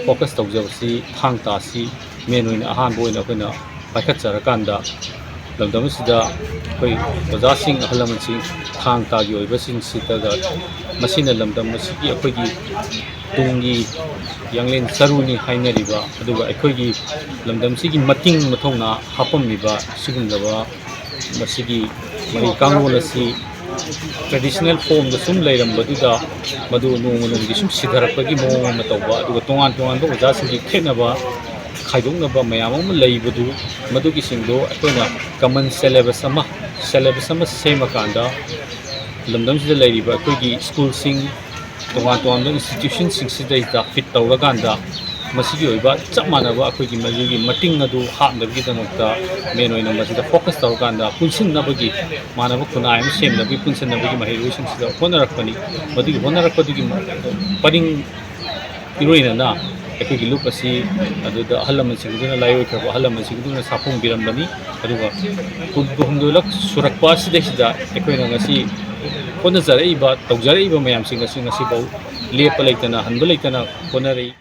Focus tawjabasi phangtasi main oina ahanba oina akoina paikhatjarakanda lamdamasida koi ojasing ahalamansi phangtagi oibasing sitaga masina lamdam masigi akoigi tungi yanglen saruni hainariba aduga akoigi lamdamsigi mating mathongna hapammiba sigumlaba masigi mari kangolasi traditional form da sum lairam baduda madu nongi sum sidharakpagi mong ama tawba aduga tongan tongan ba ojasigi khenaba khaidongnaba mayam ama leibadu madugi singdo akoina common syllabus ama semakanda lamdamsida lairiba akoigi school sing tongan tongan institution sing sida fit tawraganda masigi oiba chapmanaba akoigi majugi mating adu hapnabgi damakta main oina masida focus tawraganda punsinnabagi manaba kunai am semnabgi punsinnabagi mahiruising sida honarakpani madugi honarakpadugi paring iroina na akoigi lupasi aduda ahalamansigduna laioikraba ahalamansigduna sapung birambani aduga humdulak surakpa sida akoina ngasi honajaraiba tawjaraiba mayamsing ngasi bau lepa leitana hanba leitana honarei